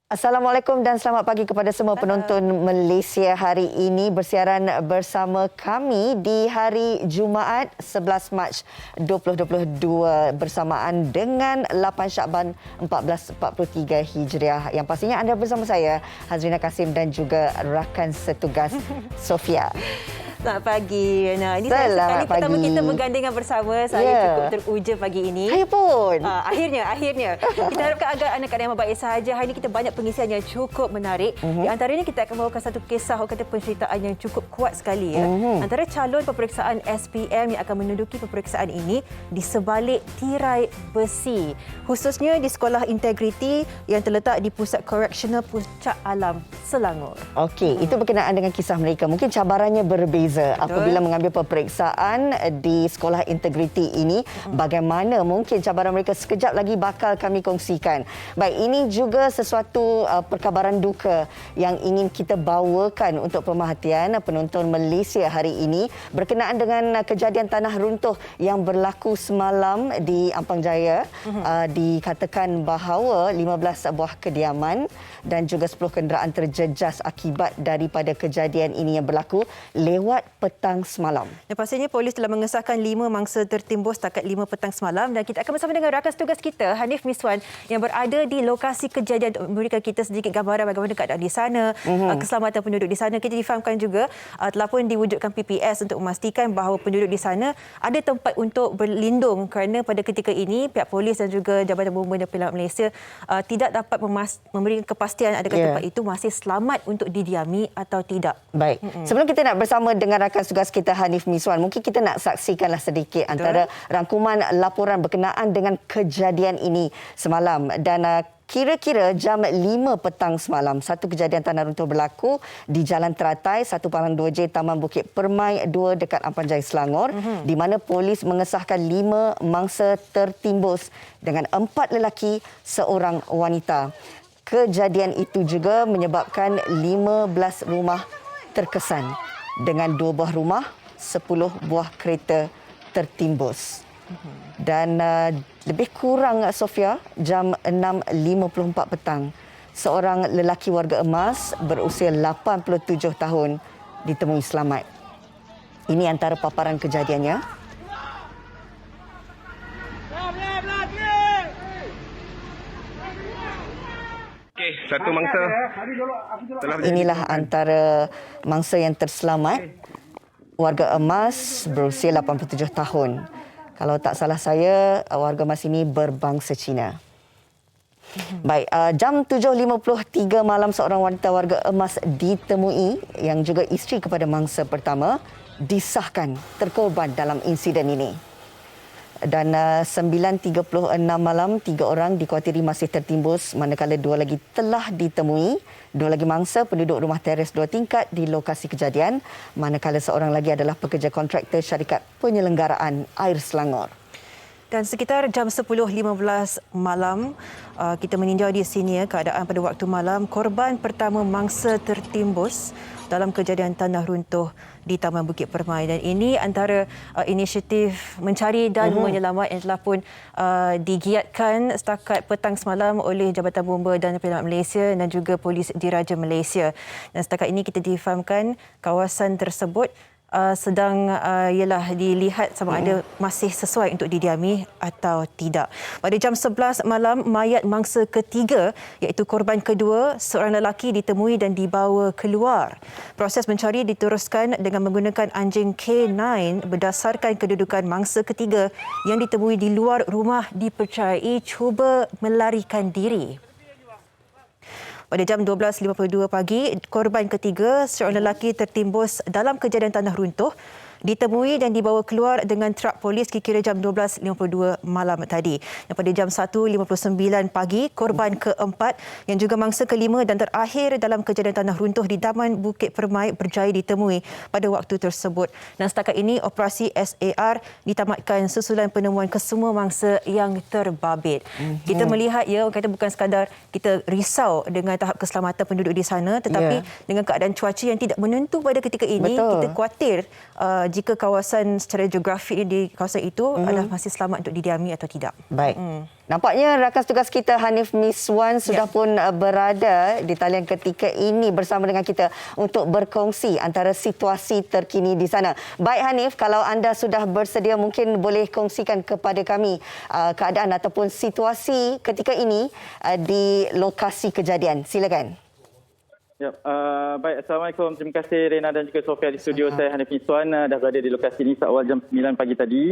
Assalamualaikum dan selamat pagi kepada semua penonton Malaysia hari ini bersiaran bersama kami di hari Jumaat 11 Mac 2022 bersamaan dengan 8 Syakban 1443 Hijriah. Yang pastinya anda bersama saya Hazrina Kasim dan juga rakan setugas Sofia. Selamat pagi. Nah, ini Selamat kali pertama kita bergandingan bersama. Saya cukup teruja pagi ini. Saya pun. Akhirnya. Kita harapkan agar anda keadaan baik sahaja. Hari ini kita banyak pengisian yang cukup menarik. Di antaranya kita akan bawakan satu kisah kata penceritaan yang cukup kuat sekali. Antara calon peperiksaan SPM yang akan menduduki peperiksaan ini di sebalik tirai besi. Khususnya di Sekolah Integriti yang terletak di Pusat Koreksional Puncak Alam, Selangor. Okey, itu berkenaan dengan kisah mereka. Mungkin cabarannya berbeza apabila mengambil peperiksaan di Sekolah Integriti ini. Bagaimana mungkin cabaran mereka sekejap lagi bakal kami kongsikan. Baik, ini juga sesuatu perkabaran duka yang ingin kita bawakan untuk pemerhatian penonton Malaysia hari ini berkenaan dengan kejadian tanah runtuh yang berlaku semalam di Ampang Jaya. Dikatakan bahawa 15 buah kediaman dan juga 10 kenderaan terjejas akibat daripada kejadian ini yang berlaku lewat petang semalam. Dan pastinya polis telah mengesahkan 5 mangsa tertimbus setakat 5 petang semalam dan kita akan bersama dengan rakan tugas kita Hanif Miswan yang berada di lokasi kejadian untuk memberikan kita sedikit gambaran bagaimana keadaan di sana, keselamatan penduduk di sana. Kita difahamkan juga telah pun diwujudkan PPS untuk memastikan bahawa penduduk di sana ada tempat untuk berlindung kerana pada ketika ini pihak polis dan juga Jabatan Bomba dan Penyelamat Malaysia tidak dapat memberikan kepastian adakah tempat itu masih selamat untuk didiami atau tidak. Baik. Sebelum kita nak bersama dengan rakan tugas kita Hanif Miswan, mungkin kita nak saksikanlah sedikit antara rangkuman laporan berkenaan dengan kejadian ini semalam. Dan kira-kira jam 5 petang semalam, satu kejadian tanah runtuh berlaku di Jalan Teratai 1 Palang 2J Taman Bukit Permai 2 dekat Ampang Jaya, Selangor, di mana polis mengesahkan 5 mangsa tertimbus dengan 4 lelaki, seorang wanita. Kejadian itu juga menyebabkan 15 rumah terkesan dengan 2 buah rumah, 10 buah kereta tertimbus. Dan lebih kurang, Sofia, jam 6.54 petang, seorang lelaki warga emas berusia 87 tahun ditemui selamat. Ini antara paparan kejadiannya. Okey, satu mangsa. Inilah antara mangsa yang terselamat. Warga emas berusia 87 tahun. Kalau tak salah saya, warga emas ini berbangsa Cina. Baik, jam 7.53 malam seorang wanita warga emas ditemui yang juga isteri kepada mangsa pertama disahkan terkorban dalam insiden ini. Dan 9.36 malam, 3 orang dikuatiri masih tertimbus manakala 2 lagi telah ditemui. 2 lagi mangsa penduduk rumah teres 2 tingkat di lokasi kejadian, manakala seorang lagi adalah pekerja kontraktor syarikat penyelenggaraan air Selangor. Dan sekitar jam 10.15 malam, kita meninjau di sini keadaan pada waktu malam. Korban pertama mangsa tertimbus dalam kejadian tanah runtuh di Taman Bukit Permai. Dan ini antara inisiatif mencari dan menyelamat yang telah pun digiatkan setakat petang semalam oleh Jabatan Bomba dan Penyelamat Malaysia dan juga Polis Diraja Malaysia. Dan setakat ini kita difahamkan kawasan tersebut sedang ialah dilihat sama ada masih sesuai untuk didiami atau tidak. Pada jam 11 malam, mayat mangsa ketiga iaitu korban kedua, seorang lelaki ditemui dan dibawa keluar. Proses mencari diteruskan dengan menggunakan anjing K9 berdasarkan kedudukan mangsa ketiga yang ditemui di luar rumah dipercayai cuba melarikan diri. Pada jam 12.52 pagi, korban ketiga, seorang lelaki tertimbus dalam kejadian tanah runtuh, ditemui dan dibawa keluar dengan truk polis kira-kira jam 12.52 malam tadi. Dan pada jam 1.59 pagi, korban keempat yang juga mangsa kelima dan terakhir dalam kejadian tanah runtuh di Taman Bukit Permai berjaya ditemui pada waktu tersebut. Dan setakat ini, operasi SAR ditamatkan susulan penemuan kesemua mangsa yang terbabit. Kita melihat, kata bukan sekadar kita risau dengan tahap keselamatan penduduk di sana, tetapi dengan keadaan cuaca yang tidak menentu pada ketika ini, kita khawatir jika kawasan secara geografi di kawasan itu adalah masih selamat untuk didiami atau tidak. Baik. Nampaknya rakan tugas kita Hanif Miswan sudah pun berada di talian ketika ini bersama dengan kita untuk berkongsi antara situasi terkini di sana. Baik Hanif, kalau anda sudah bersedia mungkin boleh kongsikan kepada kami keadaan ataupun situasi ketika ini di lokasi kejadian. Silakan. Ya, baik. Assalamualaikum. Terima kasih Rena dan juga Sofia di studio. Saya Hanif Miswan dah berada di lokasi ini seawal jam 9 pagi tadi.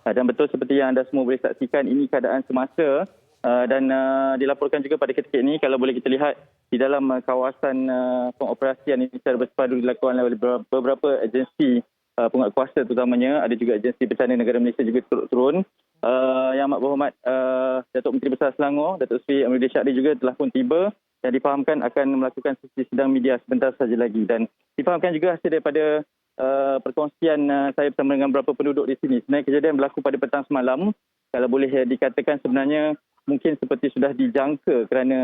Dan betul seperti yang anda semua boleh saksikan, ini keadaan semasa dan dilaporkan juga pada ketika ini kalau boleh kita lihat di dalam kawasan pengoperasian ini secara bersepadu dilakukan oleh beberapa agensi penguatkuasa terutamanya. Ada juga agensi bencana negara Malaysia juga turun. Yang Amat Berhormat Datuk Menteri Besar Selangor, Datuk Seri Amiruddin Syahri juga telah pun tiba dan difahamkan akan melakukan sesi sidang media sebentar saja lagi. Dan difahamkan juga hasil daripada perkongsian saya bersama dengan beberapa penduduk di sini. Sebenarnya kejadian berlaku pada petang semalam. Kalau boleh dikatakan sebenarnya mungkin seperti sudah dijangka kerana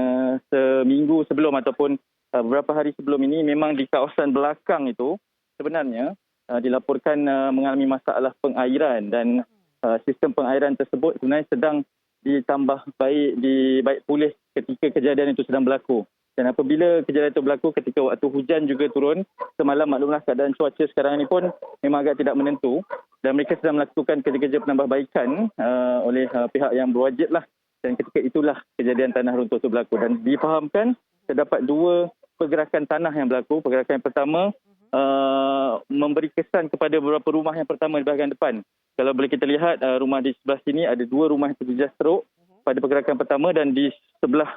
seminggu sebelum ataupun beberapa hari sebelum ini memang di kawasan belakang itu sebenarnya dilaporkan mengalami masalah pengairan dan sistem pengairan tersebut sebenarnya sedang ditambah baik pulih ketika kejadian itu sedang berlaku. Dan apabila kejadian itu berlaku ketika waktu hujan juga turun, semalam maklumlah keadaan cuaca sekarang ini pun memang agak tidak menentu dan mereka sedang melakukan kerja-kerja penambahbaikan oleh pihak yang berwajib lah. Dan ketika itulah kejadian tanah runtuh itu berlaku dan difahamkan terdapat dua pergerakan tanah yang berlaku. Pergerakan yang pertama memberi kesan kepada beberapa rumah yang pertama di bahagian depan. Kalau boleh kita lihat rumah di sebelah sini ada dua rumah yang terjejas teruk pada pergerakan pertama dan di sebelah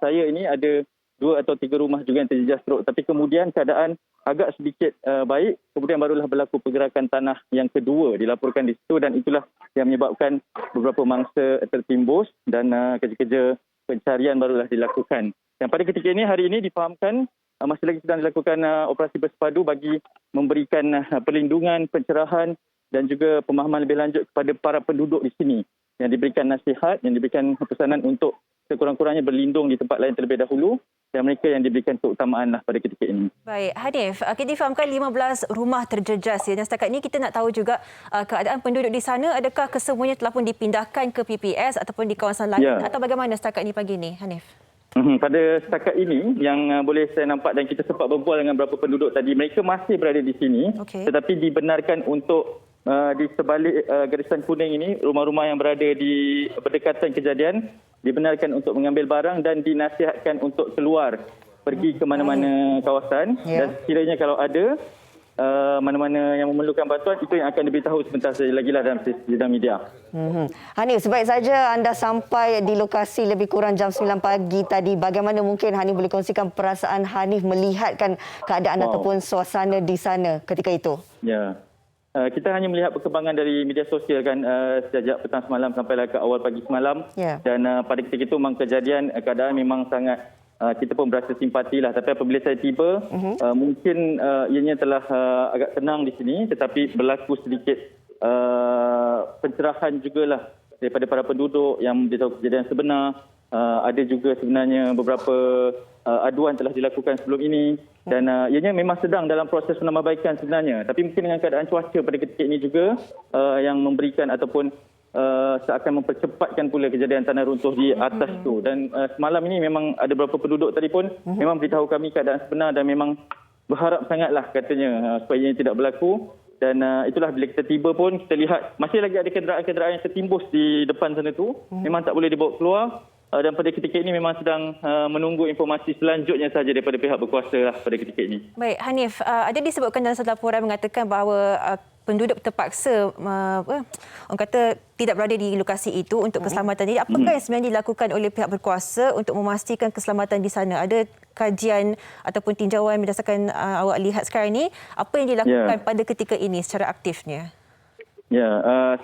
saya ini ada 2 atau 3 rumah juga yang terjejas teruk. Tapi kemudian keadaan agak sedikit baik. Kemudian barulah berlaku pergerakan tanah yang kedua dilaporkan di situ dan itulah yang menyebabkan beberapa mangsa tertimbus dan kerja-kerja pencarian barulah dilakukan. Dan pada ketika ini, hari ini difahamkan masih lagi sedang dilakukan operasi bersepadu bagi memberikan perlindungan, pencerahan dan juga pemahaman lebih lanjut kepada para penduduk di sini. Yang diberikan nasihat, yang diberikan pesanan untuk sekurang-kurangnya berlindung di tempat lain terlebih dahulu dan mereka yang diberikan keutamaan pada ketika ini. Baik, Hanif, kita difahamkan 15 rumah terjejas ya. Dan setakat ini kita nak tahu juga keadaan penduduk di sana, adakah kesemuanya telah pun dipindahkan ke PPS ataupun di kawasan lain atau bagaimana setakat ini pagi ini, Hanif? Pada setakat ini yang boleh saya nampak dan kita sempat berbual dengan beberapa penduduk tadi, mereka masih berada di sini tetapi dibenarkan untuk di sebalik garisan kuning ini, rumah-rumah yang berada di berdekatan kejadian dibenarkan untuk mengambil barang dan dinasihatkan untuk keluar pergi ke mana-mana kawasan dan sekiranya kalau ada mana-mana yang memerlukan bantuan itu yang akan diberitahu sebentar saja lagi lah dalam sidang media. Hanif, sebaik saja anda sampai di lokasi lebih kurang jam 9 pagi tadi. Bagaimana mungkin Hanif boleh kongsikan perasaan Hanif melihatkan keadaan ataupun suasana di sana ketika itu? Ya. Kita hanya melihat perkembangan dari media sosial kan sejak petang semalam sampailah ke awal pagi semalam dan pada ketika itu memang kejadian keadaan memang sangat kita pun berasa simpati lah. Tapi apabila saya tiba mungkin ianya telah agak tenang di sini tetapi berlaku sedikit pencerahan jugalah daripada para penduduk yang memberitahu kejadian sebenar. Ada juga sebenarnya beberapa aduan telah dilakukan sebelum ini dan ianya memang sedang dalam proses penambahbaikan sebenarnya. Tapi mungkin dengan keadaan cuaca pada ketika ini juga yang memberikan ataupun seakan mempercepatkan pula kejadian tanah runtuh di atas itu. Dan semalam ini memang ada beberapa penduduk tadi pun memang beritahu kami keadaan sebenar dan memang berharap sangatlah katanya supaya ini tidak berlaku. Dan itulah bila kita tiba pun kita lihat masih lagi ada kenderaan-kenderaan yang tertimbus di depan sana tu. Memang tak boleh dibawa keluar. Dan pada ketika ini memang sedang menunggu informasi selanjutnya saja daripada pihak berkuasa lah pada ketika ini. Baik, Hanif, ada disebutkan dalam satu laporan mengatakan bahawa penduduk terpaksa orang kata tidak berada di lokasi itu untuk keselamatan. Jadi apakah yang sebenarnya dilakukan oleh pihak berkuasa untuk memastikan keselamatan di sana? Ada kajian ataupun tinjauan berdasarkan awak lihat sekarang ini, apa yang dilakukan pada ketika ini secara aktifnya? Ya,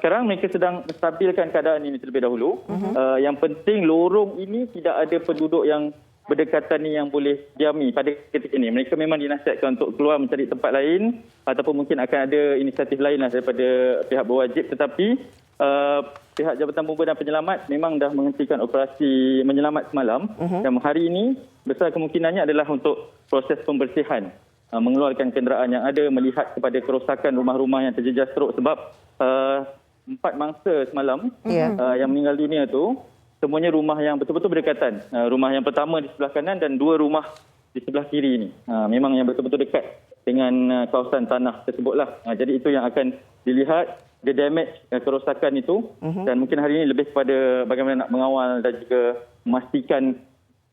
sekarang mereka sedang menstabilkan keadaan ini terlebih dahulu. Yang penting lorong ini tidak ada penduduk yang berdekatan ni yang boleh diami pada ketika ini. Mereka memang dinasihatkan untuk keluar mencari tempat lain ataupun mungkin akan ada inisiatif lain lah daripada pihak berwajib. Tetapi pihak Jabatan Bomba dan Penyelamat memang dah menghentikan operasi menyelamat semalam. Dan hari ini besar kemungkinannya adalah untuk proses pembersihan. mengeluarkan kenderaan yang ada, melihat kepada kerosakan rumah-rumah yang terjejas teruk sebab 4 mangsa semalam yang meninggal dunia tu semuanya rumah yang betul-betul berdekatan. Rumah yang pertama di sebelah kanan dan 2 rumah di sebelah kiri ini. Memang yang betul-betul dekat dengan kawasan tanah tersebutlah. Jadi itu yang akan dilihat, the damage, kerosakan itu. Dan mungkin hari ini lebih kepada bagaimana nak mengawal dan juga memastikan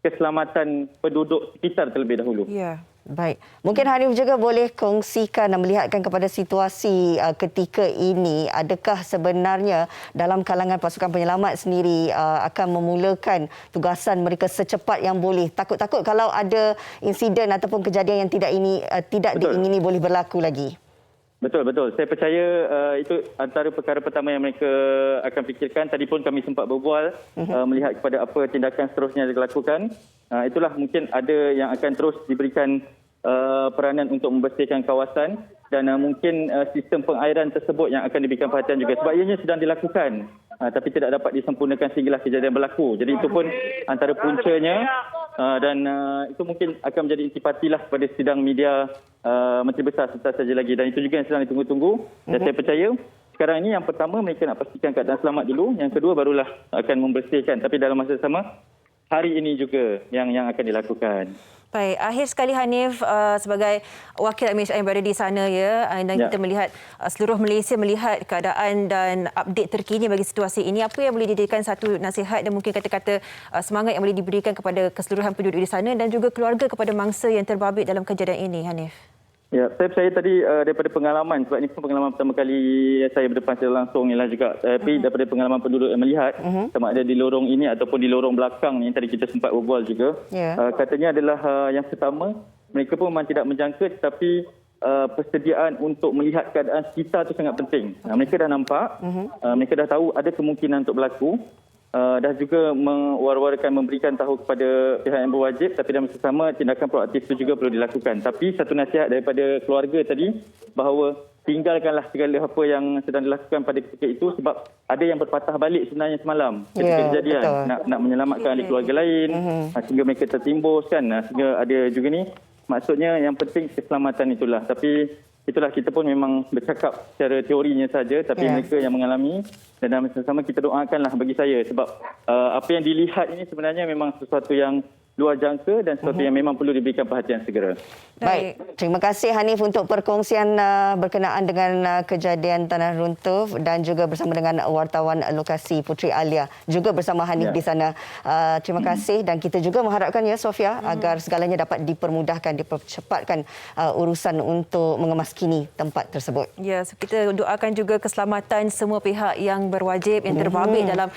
keselamatan penduduk sekitar terlebih dahulu. Ya. Baik. Mungkin Hanif juga boleh kongsikan dan melihatkan kepada situasi ketika ini. Adakah sebenarnya dalam kalangan pasukan penyelamat sendiri akan memulakan tugasan mereka secepat yang boleh? Takut-takut kalau ada insiden ataupun kejadian yang tidak diingini boleh berlaku lagi. Betul. Saya percaya itu antara perkara pertama yang mereka akan fikirkan. Tadi pun kami sempat berbual melihat kepada apa tindakan seterusnya yang dilakukan. Itulah mungkin ada yang akan terus diberikan peranan untuk membersihkan kawasan dan mungkin sistem pengairan tersebut yang akan diberikan perhatian juga. Sebab ianya sedang dilakukan tapi tidak dapat disempurnakan sehinggalah kejadian berlaku. Jadi itu pun antara puncanya dan itu mungkin akan menjadi intipatilah kepada sidang media Menteri Besar sebentar saja lagi. Dan itu juga yang sedang ditunggu-tunggu. Dan saya percaya sekarang ini yang pertama mereka nak pastikan keadaan selamat dulu. Yang kedua barulah akan membersihkan. Tapi dalam masa sama hari ini juga yang akan dilakukan. Baik, akhir sekali Hanif, sebagai wakil administrasi yang berada di sana dan kita melihat seluruh Malaysia melihat keadaan dan update terkini bagi situasi ini, apa yang boleh dijadikan satu nasihat dan mungkin kata-kata semangat yang boleh diberikan kepada keseluruhan penduduk di sana dan juga keluarga kepada mangsa yang terbabit dalam kejadian ini, Hanif? Ya, saya percaya tadi daripada pengalaman, sebab ini pun pengalaman pertama kali saya berdepan secara langsung ialah juga, tapi daripada pengalaman penduduk yang melihat, sama ada di lorong ini ataupun di lorong belakang ni, tadi kita sempat berbual juga, katanya adalah yang pertama, mereka pun memang tidak menjangka, tetapi persediaan untuk melihat keadaan sekitar itu sangat penting. Mereka dah nampak, mereka dah tahu ada kemungkinan untuk berlaku, dah juga mewar-warkan memberikan tahu kepada pihak yang berwajib, tapi dalam masa sama tindakan proaktif itu juga perlu dilakukan. Tapi satu nasihat daripada keluarga tadi bahawa tinggalkanlah segala apa yang sedang dilakukan pada ketika itu sebab ada yang berpatah balik sebenarnya semalam ketika kejadian nak menyelamatkan ahli keluarga lain sehingga mereka tertimbus kan, sehingga ada juga ni maksudnya yang penting keselamatan itulah. Tapi itulah kita pun memang bercakap secara teorinya saja tapi mereka yang mengalami dan dalam masa sama kita doakanlah bagi saya sebab apa yang dilihat ini sebenarnya memang sesuatu yang luar jangka dan sesuatu yang memang perlu diberikan perhatian segera. Baik, terima kasih Hanif untuk perkongsian berkenaan dengan kejadian tanah runtuh dan juga bersama dengan wartawan lokasi Puteri Alia juga bersama Hanif di sana. Terima kasih dan kita juga mengharapkan ya Sofia agar segalanya dapat dipermudahkan, dipercepatkan urusan untuk mengemaskini tempat tersebut. Ya, so kita doakan juga keselamatan semua pihak yang berwajib yang terbabit dalam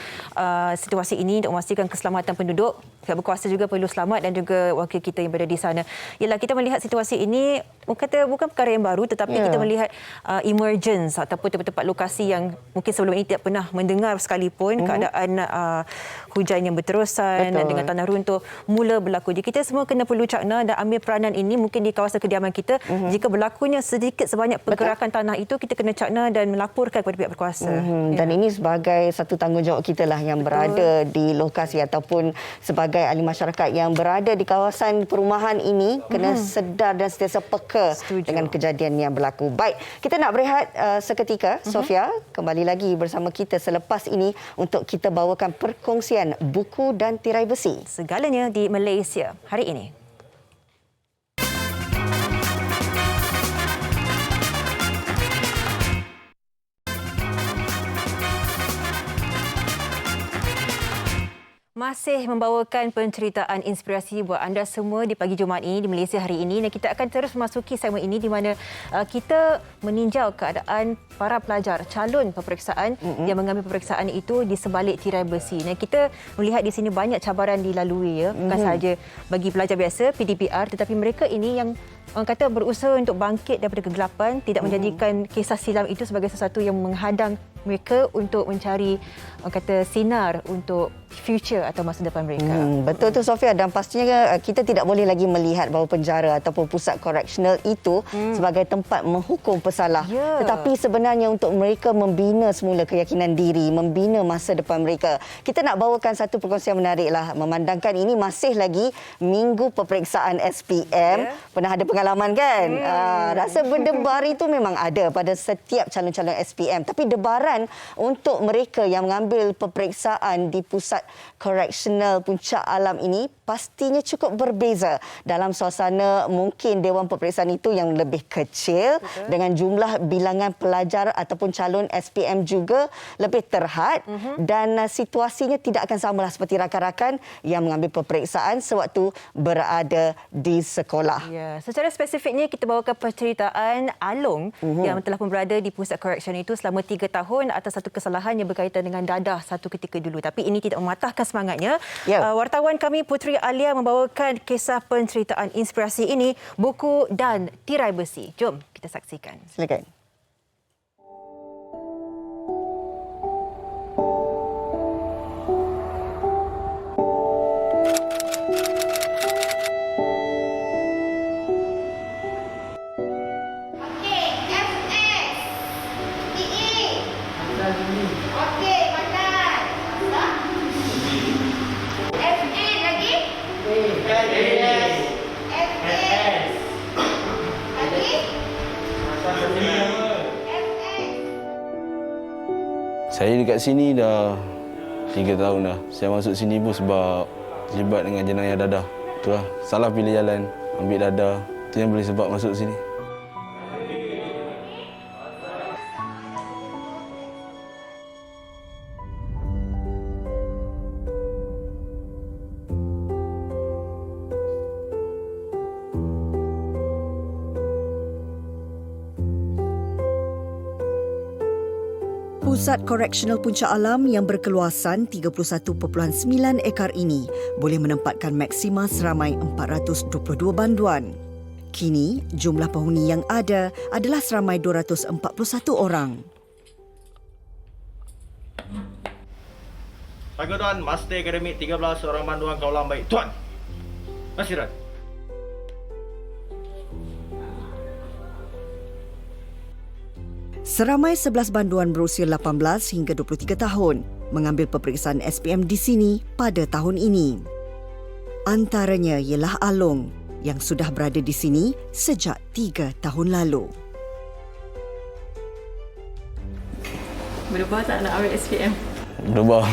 situasi ini untuk memastikan keselamatan penduduk. Pihak berkuasa juga perlu selamat dan juga wakil kita yang berada di sana. Yalah, kita melihat situasi ini bukan perkara yang baru tetapi kita melihat emergence ataupun tempat-tempat lokasi yang mungkin sebelum ini tidak pernah mendengar sekalipun keadaan hujan yang berterusan dengan tanah runtuh mula berlaku. Jadi kita semua kena perlu cakna dan ambil peranan ini mungkin di kawasan kediaman kita. Jika berlakunya sedikit sebanyak pergerakan tanah itu, kita kena cakna dan melaporkan kepada pihak berkuasa. Dan ini sebagai satu tanggungjawab kita lah yang berada di lokasi ataupun sebagai ahli masyarakat yang berada di kawasan perumahan ini kena sedar dan sentiasa peka dengan kejadian yang berlaku. Baik, kita nak berehat seketika. Sofia, kembali lagi bersama kita selepas ini untuk kita bawakan perkongsian buku dan tirai besi. Segalanya di Malaysia hari ini. Masih membawakan penceritaan inspirasi buat anda semua di pagi Jumaat ini di Malaysia hari ini dan kita akan terus memasuki segmen ini di mana kita meninjau keadaan para pelajar calon peperiksaan yang mengambil peperiksaan itu di sebalik tirai besi. Dan kita melihat di sini banyak cabaran dilalui bukan sahaja bagi pelajar biasa PDPR tetapi mereka ini yang orang kata berusaha untuk bangkit daripada kegelapan, tidak menjadikan kisah silam itu sebagai sesuatu yang menghadang mereka untuk mencari orang kata sinar untuk future atau masa depan mereka. Betul tu Sofia, dan pastinya kita tidak boleh lagi melihat bahawa penjara ataupun pusat koreksional itu sebagai tempat menghukum pesalah. Tetapi sebenarnya untuk mereka membina semula keyakinan diri, membina masa depan mereka. Kita nak bawakan satu perkongsian menariklah memandangkan ini masih lagi minggu peperiksaan SPM. Pernah ada pengalaman kan. Rasa berdebar itu memang ada pada setiap calon-calon SPM. Tapi debaran untuk mereka yang mengambil peperiksaan di Pusat Koreksional Puncak Alam ini pastinya cukup berbeza. Dalam suasana mungkin Dewan Peperiksaan itu yang lebih kecil. Betul. Dengan jumlah bilangan pelajar ataupun calon SPM juga lebih terhad. Dan situasinya tidak akan samalah seperti rakan-rakan yang mengambil peperiksaan sewaktu berada di sekolah. Ya, secara spesifiknya kita bawakan penceritaan Along yang telah pun berada di Pusat Koreksion itu selama 3 tahun atas satu kesalahan yang berkaitan dengan dadah satu ketika dulu. Tapi ini tidak mematahkan semangatnya. Wartawan kami Putri Alia membawakan kisah penceritaan inspirasi ini, buku dan tirai besi. Jom kita saksikan. Silakan. Okey, makan. FN lagi? FS. FS. Lagi? FS. Saya dekat sini dah 3 tahun dah. Saya masuk sini pun sebab terlibat dengan jenayah dadah. Itulah, salah pilih jalan, ambil dadah. Itu yang boleh sebab masuk sini. Pusat Koreksional Puncak Alam yang berkeluasan 31.9 ekar ini boleh menempatkan maksima seramai 422 banduan. Kini, jumlah penghuni yang ada adalah seramai 241 orang. Pagi tuan, Master Akademik 13 orang banduan kaulam baik. Tuan, Nasirat. Seramai 11 banduan berusia 18 hingga 23 tahun mengambil peperiksaan SPM di sini pada tahun ini. Antaranya ialah Along yang sudah berada di sini sejak 3 tahun lalu. Berubah tak nak ambil SPM? Berubah.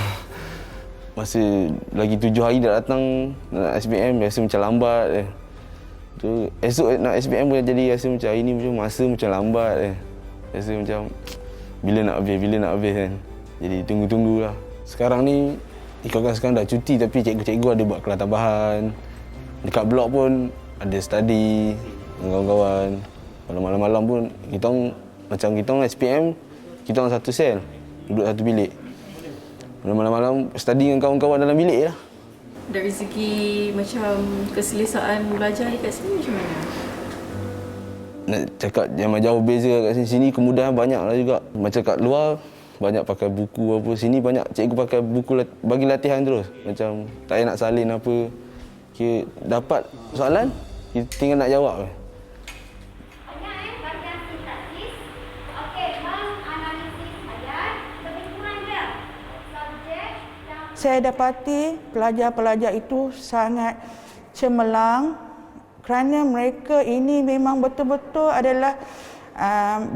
Masih lagi 7 hari dah datang nak SPM, biasa macam lambat. Tu, esok nak SPM pun jadi rasa macam hari ni macam masa macam lambat. Rasa macam bila nak habis kan. Jadi tunggu-tunggulah. Sekarang ni ikutkan sekarang dah cuti tapi cikgu-cikgu ada buat kelas tambahan. Dekat blok pun ada study dengan kawan-kawan. Malam-malam pun kita macam kita SPM, kita orang satu sel, duduk satu bilik. Malam-malam study dengan kawan-kawan dalam bilik lah. Dari segi macam keselesaan belajar dekat sini macam mana? Nak cakap yang jauh beza kat sini kemudahan banyak lah juga. Macam kat luar banyak pakai buku apa, sini banyak cikgu pakai buku bagi latihan terus. Macam tak payah nak salin apa. Kira dapat soalan, kita tinggal nak jawab. Bagian sintaksis. Okey, menganalisis ayat. Lebih kurang je. Subjek dan Saya dapati pelajar-pelajar itu sangat cemerlang kerana mereka ini memang betul-betul adalah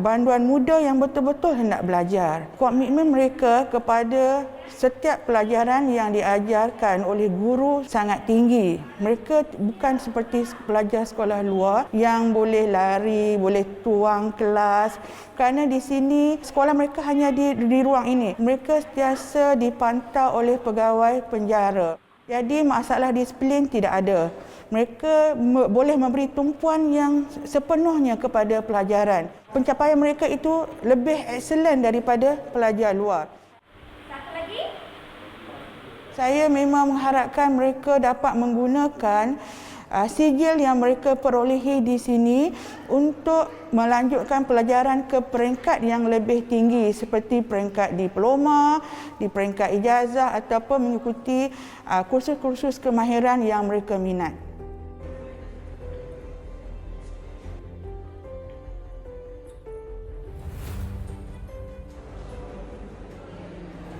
banduan muda yang betul-betul hendak belajar. Komitmen mereka kepada setiap pelajaran yang diajarkan oleh guru sangat tinggi. Mereka bukan seperti pelajar sekolah luar yang boleh lari, boleh tuang kelas. Kerana di sini sekolah mereka hanya di ruang ini. Mereka sentiasa dipantau oleh pegawai penjara. Jadi masalah disiplin tidak ada. Mereka boleh memberi tumpuan yang sepenuhnya kepada pelajaran. Pencapaian mereka itu lebih excellent daripada pelajar luar. satu lagi. Saya memang mengharapkan mereka dapat menggunakan sijil yang mereka perolehi di sini untuk melanjutkan pelajaran ke peringkat yang lebih tinggi seperti peringkat diploma, di peringkat ijazah ataupun mengikuti kursus-kursus kemahiran yang mereka minat.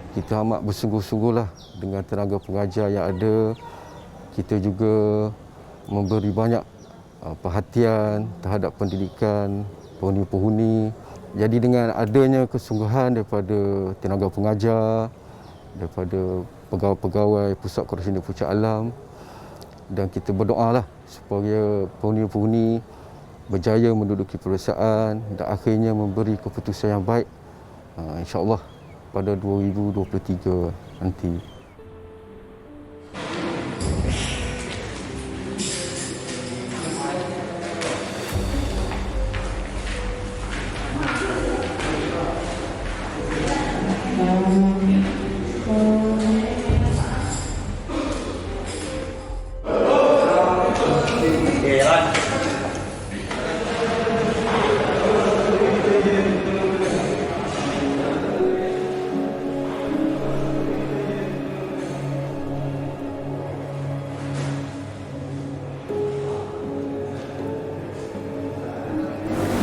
Kita amat bersungguh-sungguhlah dengan tenaga pengajar yang ada. Kita juga memberi banyak perhatian terhadap pendidikan penghuni-penghuni. Jadi dengan adanya kesungguhan daripada tenaga pengajar, daripada pegawai-pegawai Pusat Koreksional Puncak Alam, dan kita berdoalah supaya penghuni-penghuni berjaya menduduki peperiksaan dan akhirnya memberi keputusan yang baik, insya-Allah pada 2023 nanti.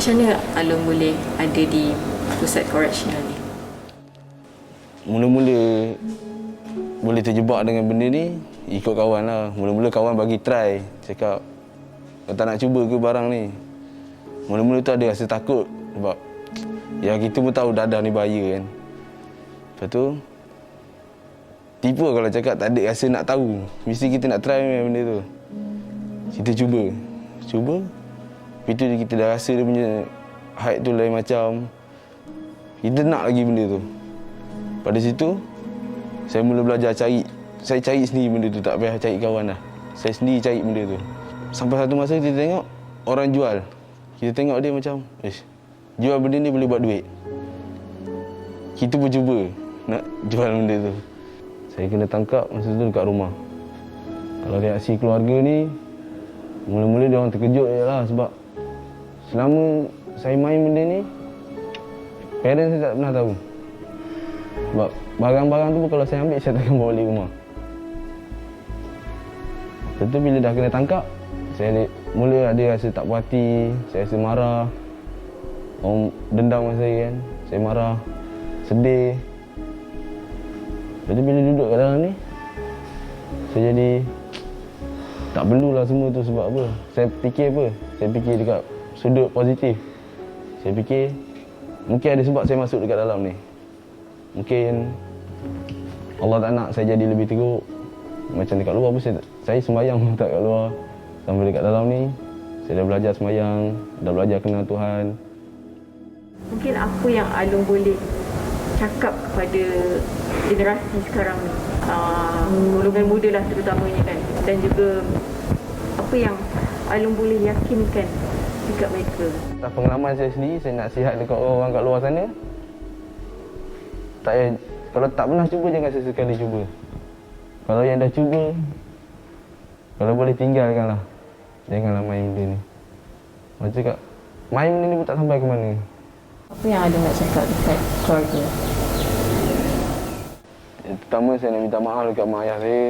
Macam mana Alung boleh ada di pusat koreksional ni? Mula-mula boleh terjebak dengan benda ni, ikut kawan lah. Mula-mula kawan bagi try, cakap kau tak nak cuba ke barang ni. Mula-mula tu ada rasa takut sebab ya kita pun tahu dadah ni bahaya kan. Lepas tu tipu kalau cakap tak ada rasa nak tahu. Mesti kita nak try benda tu. Kita cuba. Lepas tu kita dah rasa dia punya height tu lain macam. Kita nak lagi benda tu. Pada situ saya mula belajar cari. Saya cari sendiri benda tu, tak payah cari kawan dah. Saya sendiri cari benda tu. Sampai satu masa kita tengok orang jual. Kita tengok dia macam, jual benda ni boleh buat duit. Kita pun cuba nak jual benda tu. Saya kena tangkap masa tu dekat rumah. Kalau reaksi keluarga ni, mula-mula dia orang terkejut je lah sebab selama saya main benda ni, parents saya tak pernah tahu. Sebab barang-barang tu pun kalau saya ambil, saya takkan bawa balik rumah. Lepas tu bila dah kena tangkap, saya mula ada rasa tak puas hati, saya rasa marah. Orang dendam dengan saya kan, saya marah, sedih. Lepas tu bila duduk kat dalam ni, saya jadi tak perlulah semua tu sebab apa. Saya fikir apa? Saya fikir dekat sudut positif. Saya fikir mungkin ada sebab saya masuk dekat dalam ni. Mungkin Allah tak nak saya jadi lebih teruk. Macam dekat luar pun saya sembahyang pun tak kat luar. Sampai dekat dalam ni, saya dah belajar sembahyang, dah belajar kenal Tuhan. Mungkin apa yang Alung boleh cakap kepada generasi sekarang ni, golongan muda lah terutamanya kan, dan juga apa yang Alung boleh yakinkan dekat mereka? Atas pengalaman saya sendiri, saya nak sihat dekat orang kat luar sana. Tak payah, kalau tak pernah cuba, jangan sesekali cuba. Kalau yang dah cuba, kalau boleh tinggalkanlah. Janganlah main benda ni. Macam cakap, main benda ni pun tak sampai ke mana. Apa yang Alung nak cakap dekat keluarga? Pertama saya nak minta maaf dekat mak ayah saya.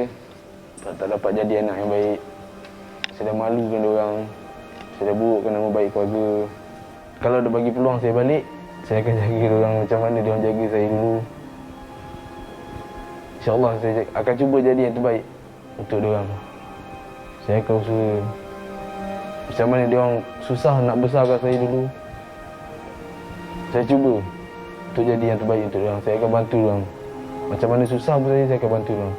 Tak dapat jadi anak yang baik. Saya dah malukan diorang. Saya dah burukkan nama baik keluarga. Kalau dia bagi peluang saya balik, saya akan jaga diorang macam mana diorang jaga saya dulu. InsyaAllah saya akan cuba jadi yang terbaik untuk diorang. Saya akan usaha. Macam mana diorang susah nak besarkan saya dulu, saya cuba untuk jadi yang terbaik untuk diorang. Saya akan bantu diorang. Macam mana susah pun saya akan bantu diorang.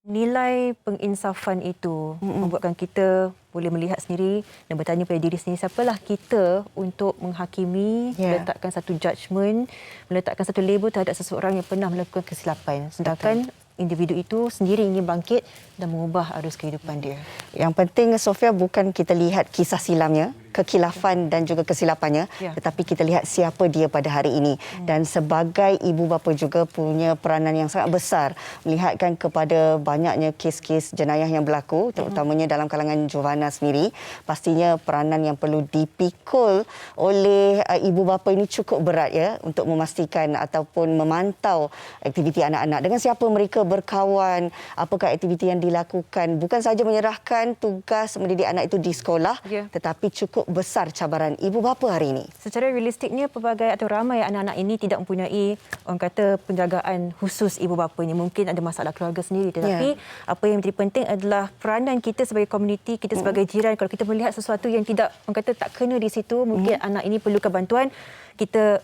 Nilai penginsafan itu membuatkan kita boleh melihat sendiri dan bertanya pada diri sendiri, siapalah kita untuk menghakimi, meletakkan satu judgement, meletakkan satu label terhadap seseorang yang pernah melakukan kesilapan. Sedangkan individu itu sendiri ingin bangkit dan mengubah arus kehidupan dia. Yang penting, Sofia, bukan kita lihat kisah silamnya, kekilafan dan juga kesilapannya, tetapi kita lihat siapa dia pada hari ini. Dan sebagai ibu bapa juga punya peranan yang sangat besar melihatkan kepada banyaknya kes-kes jenayah yang berlaku, terutamanya dalam kalangan Jovana sendiri. Pastinya peranan yang perlu dipikul oleh ibu bapa ini cukup berat ya, untuk memastikan ataupun memantau aktiviti anak-anak. Dengan siapa mereka berkawan, apakah aktiviti yang dilakukan. Bukan sahaja menyerahkan tugas mendidik anak itu di sekolah, tetapi cukup besar cabaran ibu bapa hari ini. Secara realistiknya, pelbagai atau ramai anak-anak ini tidak mempunyai, orang kata, penjagaan khusus ibu bapa ini. Mungkin ada masalah keluarga sendiri. Tetapi apa yang menjadi penting adalah peranan kita sebagai komuniti, kita sebagai jiran. Kalau kita melihat sesuatu yang tidak, orang kata, tak kena di situ, mungkin anak ini perlukan bantuan, kita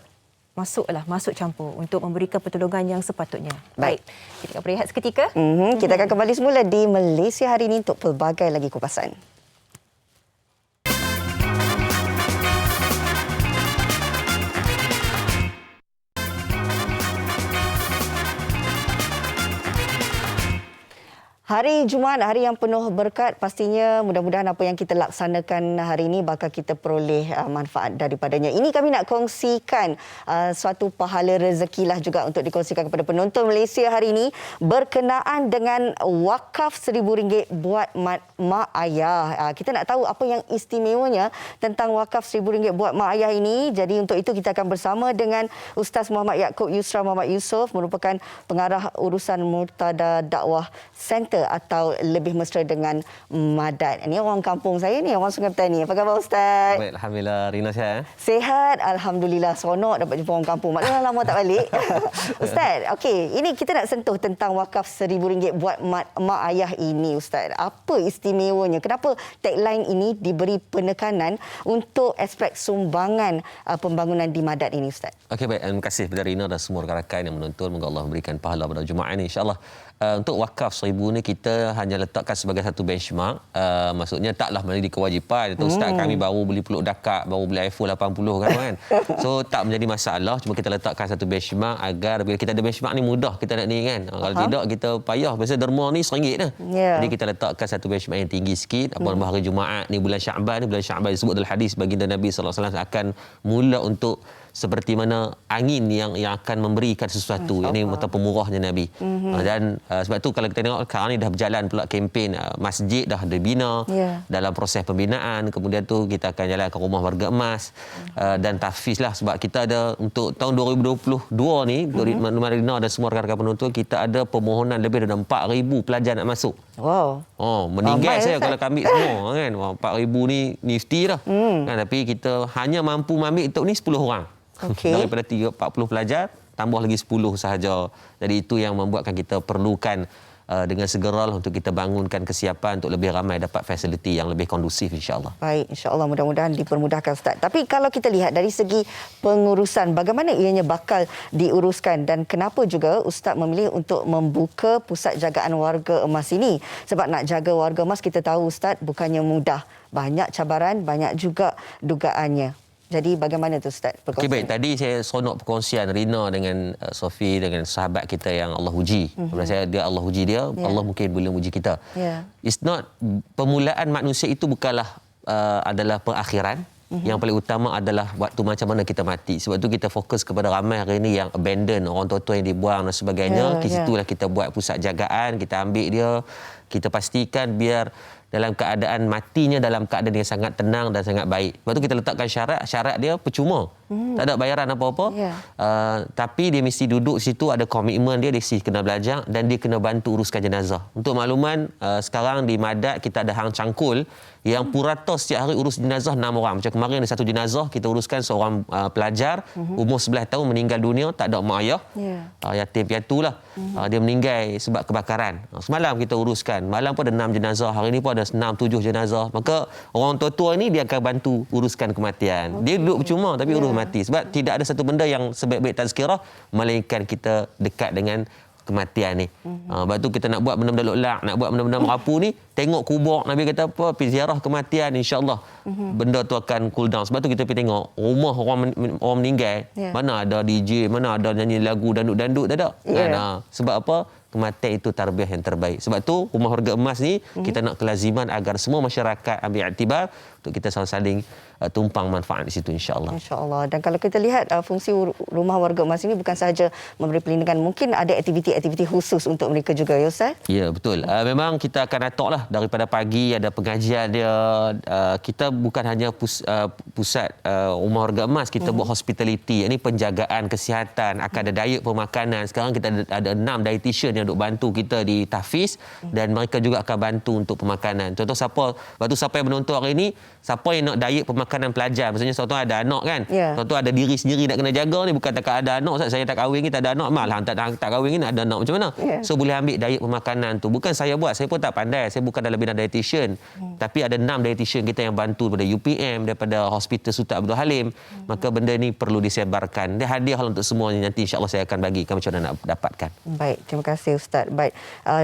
masuk campur untuk memberikan pertolongan yang sepatutnya. Baik. Kita akan berehat seketika. Kita akan kembali semula di Malaysia hari ini untuk pelbagai lagi kupasan. Hari Jumaat, hari yang penuh berkat. Pastinya mudah-mudahan apa yang kita laksanakan hari ini bakal kita peroleh manfaat daripadanya. Ini kami nak kongsikan suatu pahala rezekilah juga untuk dikongsikan kepada penonton Malaysia hari ini berkenaan dengan wakaf RM1,000 buat mak ayah. Kita nak tahu apa yang istimewanya tentang wakaf RM1,000 buat mak ayah ini. Jadi untuk itu kita akan bersama dengan Ustaz Muhammad Yaakob Yusra Muhammad Yusof, merupakan pengarah urusan Murtada Dakwah Center atau lebih mesra dengan Madat. Ini orang kampung saya ni, orang Sungai Petani. Apa khabar Ustaz? Baik, Alhamdulillah. Rina sihat? Sihat, Alhamdulillah. Seronok dapat jumpa orang kampung. Maknanya lama tak balik. Ustaz, okey, ini kita nak sentuh tentang wakaf RM1,000 buat mak ayah ini, Ustaz. Apa istimewanya? Kenapa tagline ini diberi penekanan untuk aspek sumbangan pembangunan di Madat ini, Ustaz? Okey, baik. Terima kasih kepada Rina dan semua rakan-rakan yang menonton. Moga Allah memberikan pahala pada Jumaat ini, insya-Allah. Untuk wakaf RM1,000 ni kita hanya letakkan sebagai satu benchmark. Maksudnya taklah menjadi kewajipan. Ustaz, kami baru beli peluk dakak, baru beli iPhone 80 kan. So tak menjadi masalah, cuma kita letakkan satu benchmark agar bila kita ada benchmark ni mudah kita nak ni kan. Kalau tidak kita payah. Biasa derma ni RM1 dah. Jadi kita letakkan satu benchmark yang tinggi sikit. Apabila hari Jumaat ni, bulan Syaban disebut dalam hadis baginda Nabi sallallahu alaihi wasallam akan mula untuk seperti mana angin yang akan memberikan sesuatu. Ini mata pemurahnya Nabi. Dan sebab tu kalau kita tengok sekarang ni dah berjalan pula kempen masjid dah dibina dalam proses pembinaan. Kemudian tu kita akan jalan ke rumah warga emas dan tahfiz lah, sebab kita ada untuk tahun 2022 ni Marina dan semua rakan-rakan penonton, kita ada permohonan lebih dari 4,000 pelajar nak masuk. Wow. Meninggal saya kalau kami semua kan. 4,000 ni nifty dah. Kan, tapi kita hanya mampu mengambil untuk ni 10 orang. Daripada 40 pelajar tambah lagi 10 sahaja. Jadi itu yang membuatkan kita perlukan dengan segera untuk kita bangunkan kesiapan untuk lebih ramai dapat fasiliti yang lebih kondusif, insya-Allah. Baik, insya-Allah mudah-mudahan dipermudahkan, Ustaz. Tapi kalau kita lihat dari segi pengurusan, bagaimana ianya bakal diuruskan dan kenapa juga Ustaz memilih untuk membuka pusat jagaan warga emas ini? Sebab nak jaga warga emas, kita tahu Ustaz, bukannya mudah. Banyak cabaran, banyak juga dugaannya. Jadi bagaimana tu Ustaz? Okey, baik. Tadi saya seronok perkongsian Rina dengan Sofi, dengan sahabat kita yang Allah uji. Saya dia Allah uji dia, Allah mungkin boleh uji kita. It's not, permulaan manusia itu bukanlah adalah perakhiran. Yang paling utama adalah waktu macam mana kita mati. Sebab tu kita fokus kepada ramai hari ini yang abandon, orang tua-tua yang dibuang dan sebagainya. Di situlah kita buat pusat jagaan, kita ambil dia, kita pastikan biar dalam keadaan matinya dalam keadaan yang sangat tenang dan sangat baik. Lepas tu kita letakkan syarat dia percuma. Tak ada bayaran apa-apa. Tapi dia mesti duduk situ, ada komitmen dia mesti kena belajar dan dia kena bantu uruskan jenazah. Untuk makluman, sekarang di Madat kita ada hang cangkul yang purata setiap hari urus jenazah 6 orang. Macam kemarin ada satu jenazah kita uruskan seorang pelajar umur 11 tahun meninggal dunia, tak ada mak ayah. Yatim piatu lah. Dia meninggal sebab kebakaran. Semalam kita uruskan. Malam pun ada 6 jenazah, hari ni pun ada 6-7 jenazah. Maka orang tua-tua ni dia akan bantu uruskan kematian. Dia duduk percuma tapi urus mati. Sebab tidak ada satu benda yang sebaik-baik tazkirah melainkan kita dekat dengan kematian ni. Lepas tu kita nak buat benda-benda lolak, nak buat benda-benda merapu ni, tengok kubur, Nabi kata apa, pergi ziarah kematian, insya-Allah benda tu akan cool down. Sebab tu kita pergi tengok rumah orang meninggal, mana ada DJ, mana ada nyanyi lagu dandut-dandut, tak ada. Sebab apa? Kematian itu tarbiyah yang terbaik. Sebab tu Rumah Warga Emas ni kita nak kelaziman agar semua masyarakat ambil iktibar untuk kita saling tumpang manfaat di situ, insya-Allah. Insya-Allah. Dan kalau kita lihat fungsi Rumah Warga Emas ini bukan sahaja memberi perlindungan, mungkin ada aktiviti-aktiviti khusus untuk mereka juga, ya Ustaz? Ya, betul. Memang kita akan atok lah daripada pagi, ada pengajian dia. Kita bukan hanya pusat Rumah Warga Emas, kita buat hospitality. Ini penjagaan kesihatan, akan ada diet pemakanan. Sekarang kita ada 6 dietitian yang duk bantu kita di tahfiz dan mereka juga akan bantu untuk pemakanan. Contoh siapa yang menonton hari ini, siapa yang nak diet pemakanan pelajar, maksudnya contoh ada anak kan, contoh ada diri sendiri nak kena jaga ni, bukan tak ada anak, saya tak kahwin ni, tak ada anak, malah tak kahwin ni ada anak, macam mana? So boleh ambil diet pemakanan tu. Bukan saya buat, saya pun tak pandai, saya bukan dalam bidang dietitian, tapi ada 6 dietitian kita yang bantu daripada UPM, daripada Hospital Sultan Abdul Halim. Maka benda ni perlu disebarkan. Dia hadiah untuk semuanya, nanti insya-Allah saya akan bagikan macam mana nak dapatkan. Baik, terima kasih Ustaz. Baik,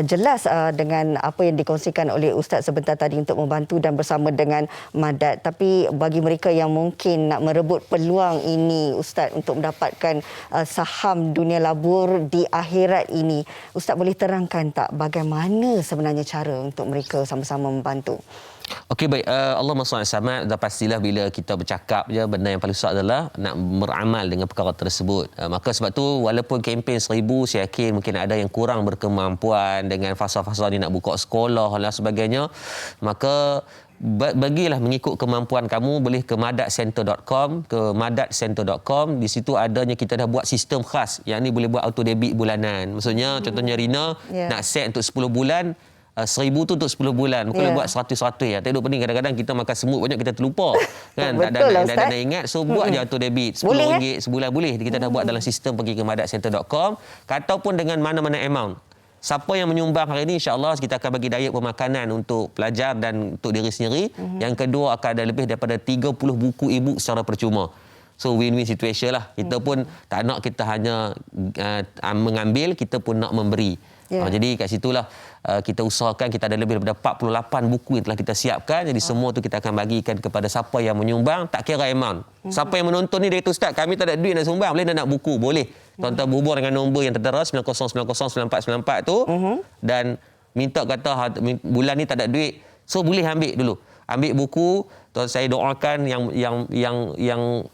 jelas dengan apa yang dikongsikan oleh Ustaz sebentar tadi untuk membantu dan bersama dengan Madat. Tapi bagi mereka yang mungkin nak merebut peluang ini Ustaz untuk mendapatkan saham dunia labur di akhirat ini, Ustaz boleh terangkan tak bagaimana sebenarnya cara untuk mereka sama-sama membantu? Okey, baik. Allahumma salli sama. Dah pastilah bila kita bercakap je, benda yang paling susah adalah nak beramal dengan perkara tersebut. Maka sebab tu walaupun kempen 1000, saya yakin mungkin ada yang kurang berkemampuan dengan fasa-fasa ni nak buka sekolah dan sebagainya. Maka bagilah mengikut kemampuan kamu, boleh ke madatcenter.com, di situ adanya, kita dah buat sistem khas yang ni boleh buat auto debit bulanan. Maksudnya contohnya Rina nak set untuk 10 bulan, 1000 tu untuk 10 bulan. Mungkin buat 100 ya. Tak duk pening, kadang-kadang kita makan semut banyak, kita terlupa. Kan? Tak ada ingat. So buat je auto debit RM10 sebulan boleh. Kita dah buat dalam sistem, pergi ke madatcenter.com, ataupun dengan mana-mana amount. Siapa yang menyumbang hari ini, insya-Allah kita akan bagi diet pemakanan untuk pelajar dan untuk diri sendiri. Yang kedua, akan ada lebih daripada 30 buku e-book secara percuma. So win-win situation lah. Kita pun tak nak kita hanya mengambil, kita pun nak memberi. Jadi kat situlah kita usahakan, kita ada lebih daripada 48 buku yang telah kita siapkan. Jadi semua tu kita akan bagikan kepada siapa yang menyumbang, tak kira amount. Siapa yang menonton ni, dia kata, Ustaz, kami tak ada duit nak sumbang, boleh nak buku? Boleh. Tuan-tuan berhubung dengan nombor yang tertera 90909494 tu, dan minta kata bulan ni tak ada duit. So boleh ambil dulu. Ambil buku. Tuan, saya doakan yang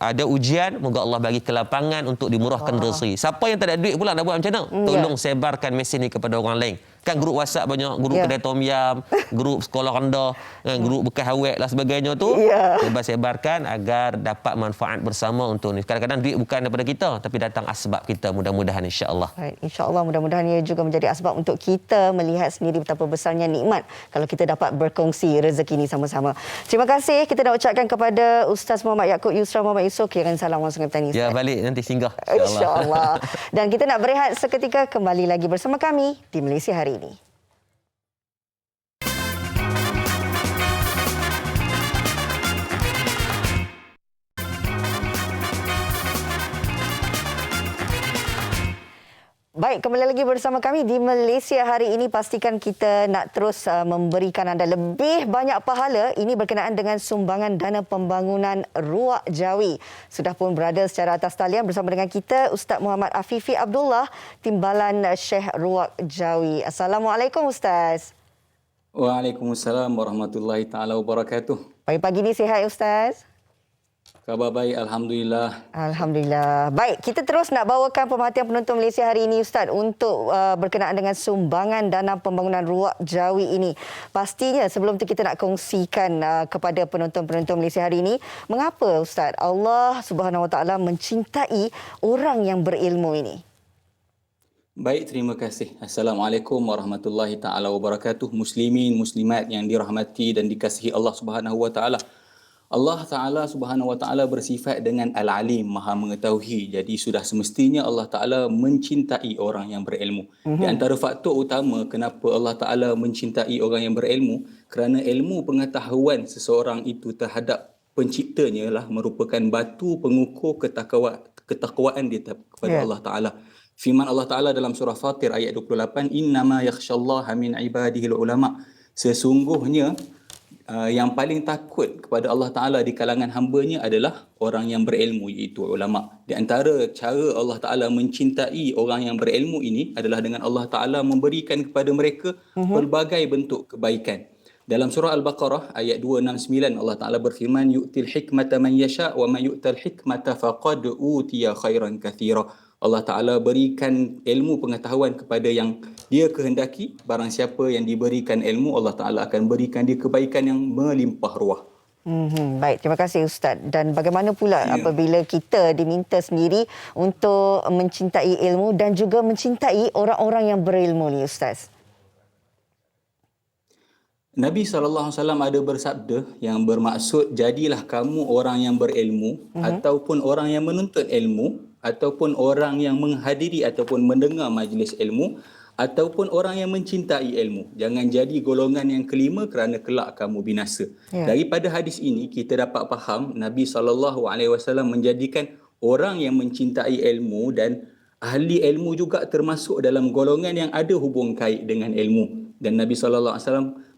ada ujian, moga Allah bagi kelapangan untuk dimurahkan rezeki. Siapa yang tak ada duit pula nak buat macam mana? Tolong sebarkan mesej ni kepada orang lain. Kan grup WhatsApp banyak, grup kedai tom yam, grup sekolah rendah, grup bekas awet lah sebagainya tu. Sebarkan agar dapat manfaat bersama untuk ni. Kadang-kadang duit bukan daripada kita, tapi datang asbab kita, mudah-mudahan insya-Allah. Insya-Allah, mudah-mudahan ia juga menjadi asbab untuk kita melihat sendiri betapa besarnya nikmat kalau kita dapat berkongsi rezeki ini sama-sama. Terima kasih kita nak ucapkan kepada Ustaz Muhammad Yaakob Yusra Muhammad Yusof, kirim salam orang Sungai Petani. Ya, balik nanti singgah insya-Allah. Dan kita nak berehat seketika, kembali lagi bersama kami di Malaysia Hari Ini. Baik, kembali lagi bersama kami di Malaysia Hari Ini. Pastikan kita nak terus memberikan anda lebih banyak pahala. Ini berkenaan dengan sumbangan dana pembangunan Ruak Jawi. Sudah pun berada secara atas talian bersama dengan kita Ustaz Muhammad Afifi Abdullah, Timbalan Syekh Ruak Jawi. Assalamualaikum Ustaz. Waalaikumsalam warahmatullahi taala wabarakatuh. Pagi-pagi ni sihat Ustaz? Khabar baik, alhamdulillah. Alhamdulillah. Baik, kita terus nak bawakan pemerhatian penonton Malaysia Hari Ini Ustaz untuk berkenaan dengan sumbangan dana pembangunan Ruak Jawi ini. Pastinya sebelum tu kita nak kongsikan kepada penonton-penonton Malaysia Hari Ini, mengapa Ustaz Allah Subhanahu Wa Taala mencintai orang yang berilmu ini? Baik, terima kasih. Assalamualaikum warahmatullahi taala wabarakatuh. Muslimin, muslimat yang dirahmati dan dikasihi Allah Subhanahu Wa Taala. Allah Ta'ala Subhanahu Wa Ta'ala bersifat dengan Al-Alim, Maha Mengetahui. Jadi sudah semestinya Allah Ta'ala mencintai orang yang berilmu. Di antara faktor utama kenapa Allah Ta'ala mencintai orang yang berilmu, kerana ilmu pengetahuan seseorang itu terhadap penciptanya lah merupakan batu pengukur ketakwaan dia kepada Allah Ta'ala. Firman Allah Ta'ala dalam surah Fatir ayat 28, Innama yakhshallaha min ibadihil ulama'. Sesungguhnya yang paling takut kepada Allah Ta'ala di kalangan hamba-Nya adalah orang yang berilmu, iaitu ulama. Di antara cara Allah Ta'ala mencintai orang yang berilmu ini adalah dengan Allah Ta'ala memberikan kepada mereka pelbagai bentuk kebaikan. Dalam surah Al-Baqarah ayat 269 Allah Ta'ala berfirman, yu'til hikmata man yasha' wa man yu'tal hikmata faqad utiya khairan kathira. Allah Ta'ala berikan ilmu pengetahuan kepada yang dia kehendaki. Barang siapa yang diberikan ilmu, Allah Ta'ala akan berikan dia kebaikan yang melimpah ruah. Baik, terima kasih Ustaz. Dan bagaimana pula apabila kita diminta sendiri untuk mencintai ilmu dan juga mencintai orang-orang yang berilmu ni Ustaz? Nabi SAW ada bersabda yang bermaksud, jadilah kamu orang yang berilmu ataupun orang yang menuntut ilmu ataupun orang yang menghadiri ataupun mendengar majlis ilmu ataupun orang yang mencintai ilmu. Jangan jadi golongan yang kelima kerana kelak kamu binasa. Daripada hadis ini kita dapat faham Nabi SAW menjadikan orang yang mencintai ilmu dan ahli ilmu juga termasuk dalam golongan yang ada hubung kait dengan ilmu. Dan Nabi SAW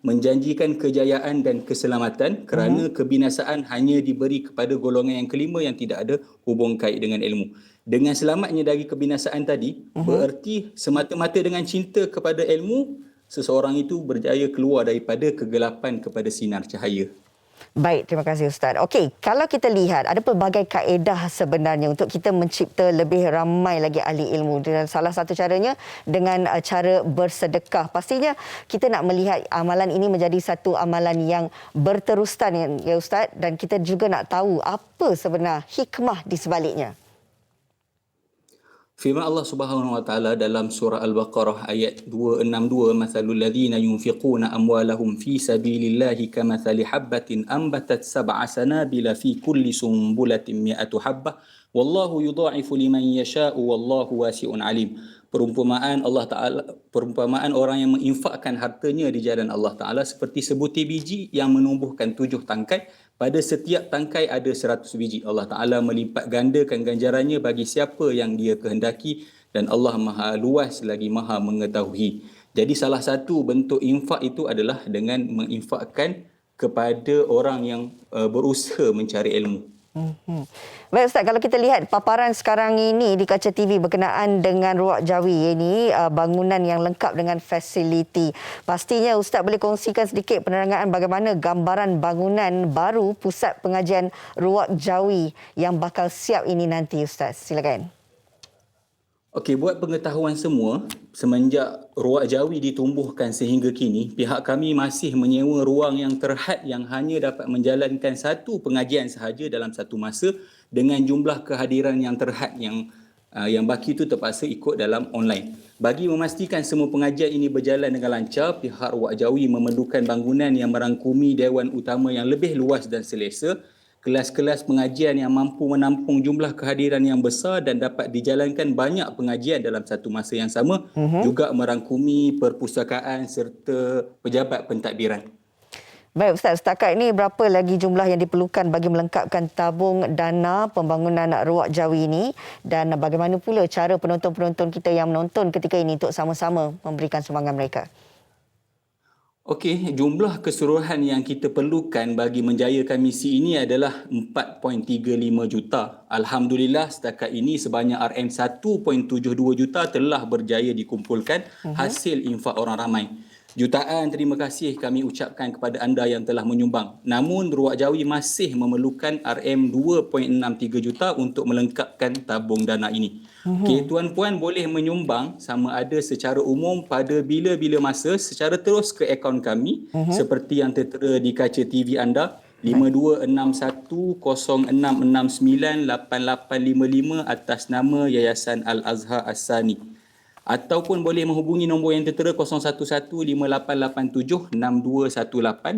menjanjikan kejayaan dan keselamatan kerana kebinasaan hanya diberi kepada golongan yang kelima yang tidak ada hubung kait dengan ilmu. Dengan selamatnya dari kebinasaan tadi, bererti semata-mata dengan cinta kepada ilmu, seseorang itu berjaya keluar daripada kegelapan kepada sinar cahaya. Baik, terima kasih Ustaz. Okey, kalau kita lihat ada pelbagai kaedah sebenarnya untuk kita mencipta lebih ramai lagi ahli ilmu. Dan salah satu caranya dengan cara bersedekah. Pastinya kita nak melihat amalan ini menjadi satu amalan yang berterusan ya Ustaz, dan kita juga nak tahu apa sebenar hikmah di sebaliknya. Firman Allah Subhanahu wa taala dalam surah Al-Baqarah ayat 262, "Mathalul ladzina yunfiquna amwalahum fi sabilillahi kamathali habbatin ambatat sab'a sanabila fi kulli sumbulatin mi'atu habbah wallahu yudha'ifu liman yasha'u wallahu wasi'un alim." Perumpamaan Allah Taala, perumpamaan orang yang menginfakkan hartanya di jalan Allah Taala seperti sebutir biji yang menumbuhkan 7 tangkai. Pada setiap tangkai ada 100 biji. Allah Ta'ala melipat gandakan ganjarannya bagi siapa yang dia kehendaki dan Allah Maha luas lagi Maha mengetahui. Jadi salah satu bentuk infak itu adalah dengan menginfakkan kepada orang yang berusaha mencari ilmu. Baik Ustaz, kalau kita lihat paparan sekarang ini di kaca TV berkenaan dengan Ruwaq Jawi ini, bangunan yang lengkap dengan fasiliti. Pastinya Ustaz boleh kongsikan sedikit penerangan bagaimana gambaran bangunan baru pusat pengajian Ruwaq Jawi yang bakal siap ini nanti Ustaz. Silakan. Okey, buat pengetahuan semua, semenjak Ruwaq Jawi ditumbuhkan sehingga kini, pihak kami masih menyewa ruang yang terhad yang hanya dapat menjalankan satu pengajian sahaja dalam satu masa dengan jumlah kehadiran yang terhad yang baki itu terpaksa ikut dalam online. Bagi memastikan semua pengajian ini berjalan dengan lancar, pihak Ruwaq Jawi memerlukan bangunan yang merangkumi dewan utama yang lebih luas dan selesa, kelas-kelas pengajian yang mampu menampung jumlah kehadiran yang besar dan dapat dijalankan banyak pengajian dalam satu masa yang sama, juga merangkumi perpustakaan serta pejabat pentadbiran. Baik Ustaz, setakat ini berapa lagi jumlah yang diperlukan bagi melengkapkan tabung dana pembangunan Ruwaq Jawi ini, dan bagaimana pula cara penonton-penonton kita yang menonton ketika ini untuk sama-sama memberikan sumbangan mereka? Okey, jumlah keseluruhan yang kita perlukan bagi menjayakan misi ini adalah 4.35 juta. Alhamdulillah setakat ini sebanyak RM1.72 juta telah berjaya dikumpulkan hasil infak orang ramai. Jutaan terima kasih kami ucapkan kepada anda yang telah menyumbang. Namun Ruwaq Jawi masih memerlukan RM2.63 juta untuk melengkapkan tabung dana ini. Okey, tuan-puan boleh menyumbang sama ada secara umum pada bila-bila masa secara terus ke akaun kami seperti yang tertera di kaca TV anda 526106698855 atas nama Yayasan Al-Azhar As-Sani. Ataupun boleh menghubungi nombor yang tertera 0115887618,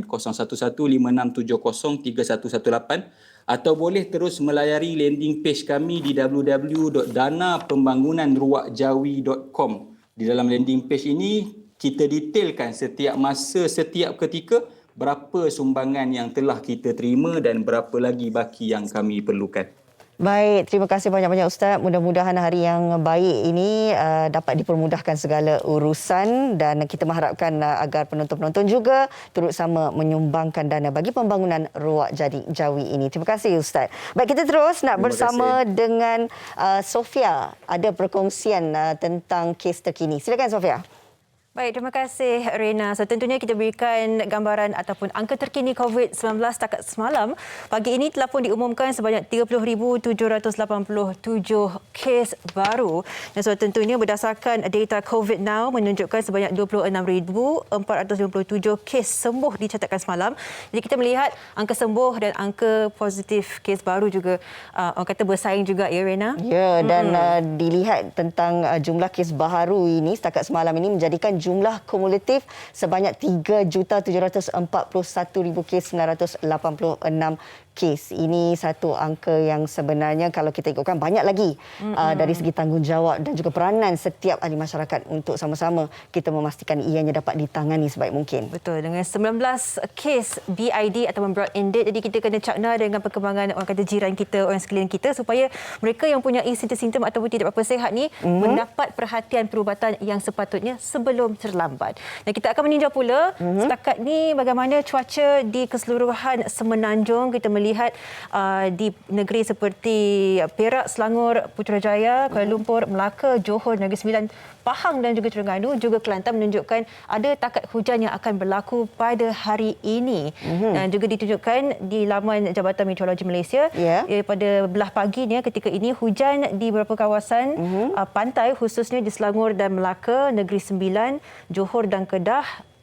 0115670318, atau boleh terus melayari landing page kami di www.danapembangunanruwaqjawi.com. Di dalam landing page ini kita detailkan setiap masa, setiap ketika berapa sumbangan yang telah kita terima dan berapa lagi baki yang kami perlukan. Baik, terima kasih banyak-banyak Ustaz. Mudah-mudahan hari yang baik ini dapat dipermudahkan segala urusan dan kita mengharapkan agar penonton-penonton juga turut sama menyumbangkan dana bagi pembangunan Ruak Jadi Jawi ini. Terima kasih Ustaz. Baik, kita terus nak bersama dengan Sofia. Ada perkongsian tentang kes terkini. Silakan Sofia. Baik, terima kasih Rena. So tentunya kita berikan gambaran ataupun angka terkini COVID-19 setakat semalam. Pagi ini telah pun diumumkan sebanyak 30,787 kes baru. Dan so tentunya berdasarkan data COVID Now menunjukkan sebanyak 26,457 kes sembuh dicatatkan semalam. Jadi kita melihat angka sembuh dan angka positif kes baru juga orang kata bersaing juga ya Rena. Ya, dan dilihat tentang jumlah kes baharu ini setakat semalam ini menjadikan jumlah kumulatif sebanyak 3,741,986 kes. Ini satu angka yang sebenarnya kalau kita ikutkan banyak lagi dari segi tanggungjawab dan juga peranan setiap ahli masyarakat untuk sama-sama kita memastikan ianya dapat ditangani sebaik mungkin. Betul. Dengan 19 kes BID ataupun brought in dead, jadi kita kena cakna dengan perkembangan orang kata jiran kita, orang sekeliling kita supaya mereka yang punya simptom-simptom ataupun tidak berapa sihat ni mendapat perhatian perubatan yang sepatutnya sebelum terlambat. Dan kita akan meninjau pula setakat ni bagaimana cuaca di keseluruhan Semenanjung. Kita melihat di negeri seperti Perak, Selangor, Putrajaya, Kuala Lumpur, Melaka, Johor, Negeri Sembilan, Pahang dan juga Terengganu, juga Kelantan menunjukkan ada takat hujan yang akan berlaku pada hari ini. Dan juga ditunjukkan di laman Jabatan Meteorologi Malaysia pada belah paginya ketika ini hujan di beberapa kawasan pantai khususnya di Selangor dan Melaka, Negeri Sembilan, Johor dan Kedah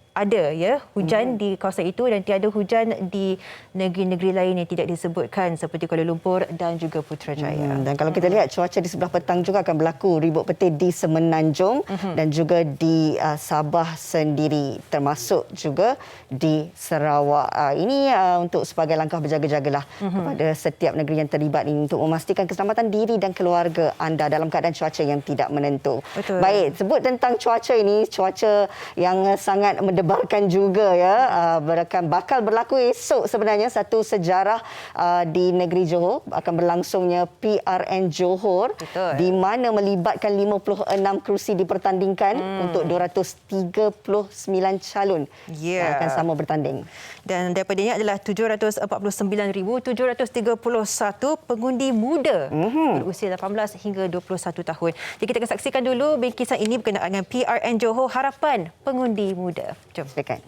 ada hujan di kawasan itu dan tiada hujan di negeri-negeri lain yang tidak disebutkan seperti Kuala Lumpur dan juga Putrajaya. Dan kalau kita lihat cuaca di sebelah petang juga akan berlaku ribut petir di Semenanjung dan juga di Sabah sendiri termasuk juga di Sarawak. Ini untuk sebagai langkah berjaga-jagalah kepada setiap negeri yang terlibat ini untuk memastikan keselamatan diri dan keluarga anda dalam keadaan cuaca yang tidak menentu. Betul. Baik, sebut tentang cuaca ini, cuaca yang sangat mendebarkan juga bakal berlaku esok sebenarnya satu sejarah di negeri Johor. Akan berlangsungnya PRN Johor. Betul. Di mana melibatkan 56 kerusi dipertandingkan untuk 239 calon yang akan sama bertanding. Dan daripadanya adalah 749,731 pengundi muda berusia 18 hingga 21 tahun. Jadi kita akan saksikan dulu bingkisan ini berkenaan dengan PRN Johor, harapan pengundi muda. Jom. Silakan.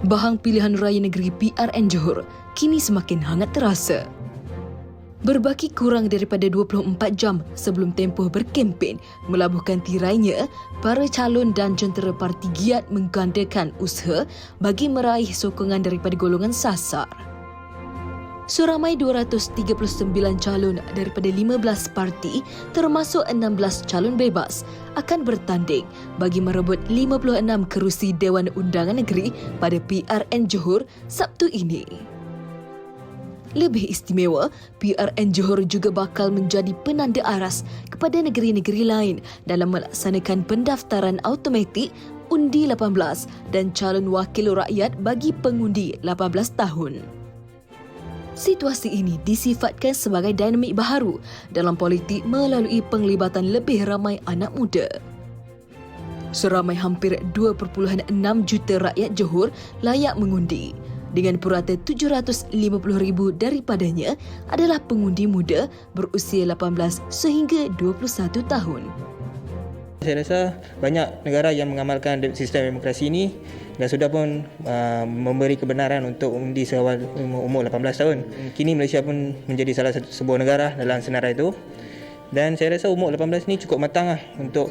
Bahang pilihan raya negeri PRN Johor kini semakin hangat terasa. Berbaki kurang daripada 24 jam sebelum tempoh berkempen melabuhkan tirainya, para calon dan jentera parti giat menggandakan usaha bagi meraih sokongan daripada golongan sasar. Seramai 239 calon daripada 15 parti termasuk 16 calon bebas akan bertanding bagi merebut 56 kerusi Dewan Undangan Negeri pada PRN Johor Sabtu ini. Lebih istimewa, PRN Johor juga bakal menjadi penanda aras kepada negeri-negeri lain dalam melaksanakan pendaftaran automatik undi 18 dan calon wakil rakyat bagi pengundi 18 tahun. Situasi ini disifatkan sebagai dinamik baharu dalam politik melalui penglibatan lebih ramai anak muda. Seramai hampir 2.6 juta rakyat Johor layak mengundi, dengan purata 750,000 daripadanya adalah pengundi muda berusia 18 sehingga 21 tahun. Saya rasa banyak negara yang mengamalkan sistem demokrasi ini dan sudah pun memberi kebenaran untuk undi seawal umur 18 tahun. Kini Malaysia pun menjadi salah satu sebuah negara dalam senarai itu. Dan saya rasa umur 18 ini cukup matang untuk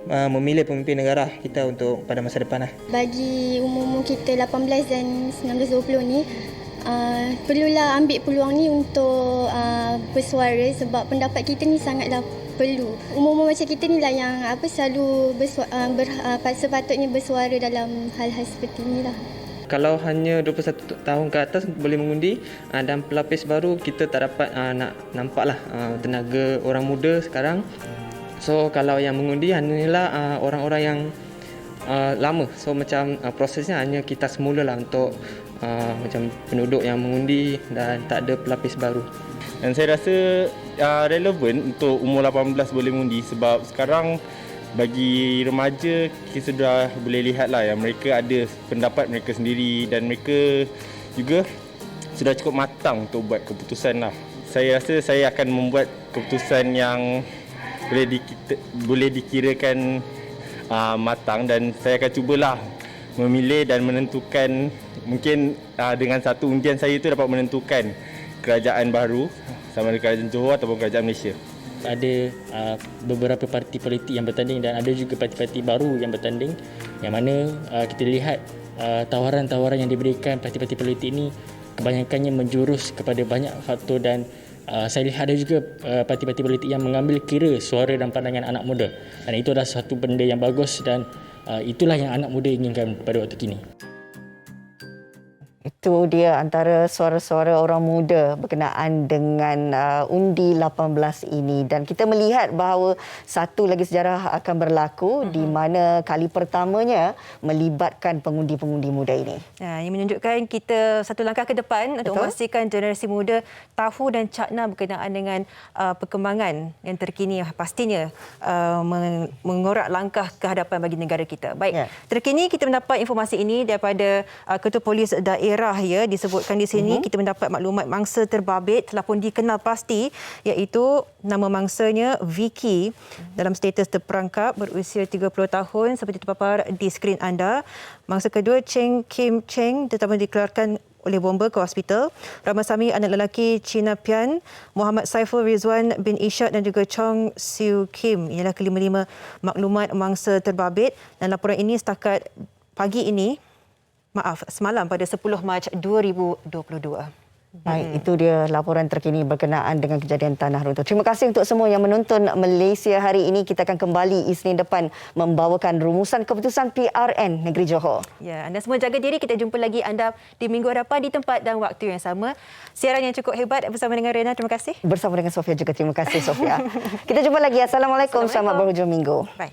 memilih pemimpin negara kita untuk pada masa depan. Bagi umur kita 18 dan 19-20 ni, perlulah ambil peluang ni untuk bersuara sebab pendapat kita ni sangatlah perlu. Umur-umur macam kita ni lah yang selalu sepatutnya bersuara dalam hal-hal seperti inilah. Kalau hanya 21 tahun ke atas boleh mengundi dan pelapis baru kita tak dapat nak nampaklah tenaga orang muda sekarang. So kalau yang mengundi hanyalah orang-orang yang lama. So macam prosesnya hanya kita semula lah untuk macam penduduk yang mengundi dan tak ada pelapis baru. Dan saya rasa relevan untuk umur 18 boleh mengundi sebab sekarang bagi remaja kita sudah boleh lihatlah yang mereka ada pendapat mereka sendiri dan mereka juga sudah cukup matang untuk buat keputusan lah. Saya rasa saya akan membuat keputusan yang boleh dikirakan matang dan saya akan cubalah memilih dan menentukan mungkin dengan satu undian saya itu dapat menentukan kerajaan baru sama ada kerajaan Johor ataupun kerajaan Malaysia. Ada beberapa parti politik yang bertanding dan ada juga parti-parti baru yang bertanding yang mana kita lihat tawaran-tawaran yang diberikan parti-parti politik ini kebanyakannya menjurus kepada banyak faktor dan saya lihat ada juga parti-parti politik yang mengambil kira suara dan pandangan anak muda dan itu adalah satu benda yang bagus dan itulah yang anak muda inginkan pada waktu kini. Itu dia antara suara-suara orang muda berkenaan dengan undi 18 ini dan kita melihat bahawa satu lagi sejarah akan berlaku di mana kali pertamanya melibatkan pengundi-pengundi muda ini. Ini menunjukkan kita satu langkah ke depan untuk memastikan generasi muda tahu dan cakna berkenaan dengan perkembangan yang terkini pastinya mengorak langkah ke hadapan bagi negara kita. Baik, terkini kita mendapat informasi ini daripada Ketua Polis Daerah disebutkan di sini. Kita mendapat maklumat mangsa terbabit telah pun dikenal pasti iaitu nama mangsanya Vicky dalam status terperangkap berusia 30 tahun seperti terpapar di skrin anda. Mangsa kedua Cheng Kim Cheng tetap dikeluarkan oleh bomba ke hospital. Ramasami anak lelaki China Pian, Muhammad Saiful Rizwan bin Ishak dan juga Chong Siu Kim. Ialah kelima-lima maklumat mangsa terbabit dan laporan ini setakat pagi ini semalam pada 10 Mac 2022. Baik, itu dia laporan terkini berkenaan dengan kejadian tanah runtuh. Terima kasih untuk semua yang menonton Malaysia hari ini. Kita akan kembali Isnin depan membawakan rumusan keputusan PRN Negeri Johor. Ya, anda semua jaga diri. Kita jumpa lagi anda di minggu hadapan di tempat dan waktu yang sama. Siaran yang cukup hebat bersama dengan Rena. Terima kasih. Bersama dengan Sofia juga. Terima kasih Sofia. Kita jumpa lagi. Assalamualaikum. Selamat berhujung minggu. Bye.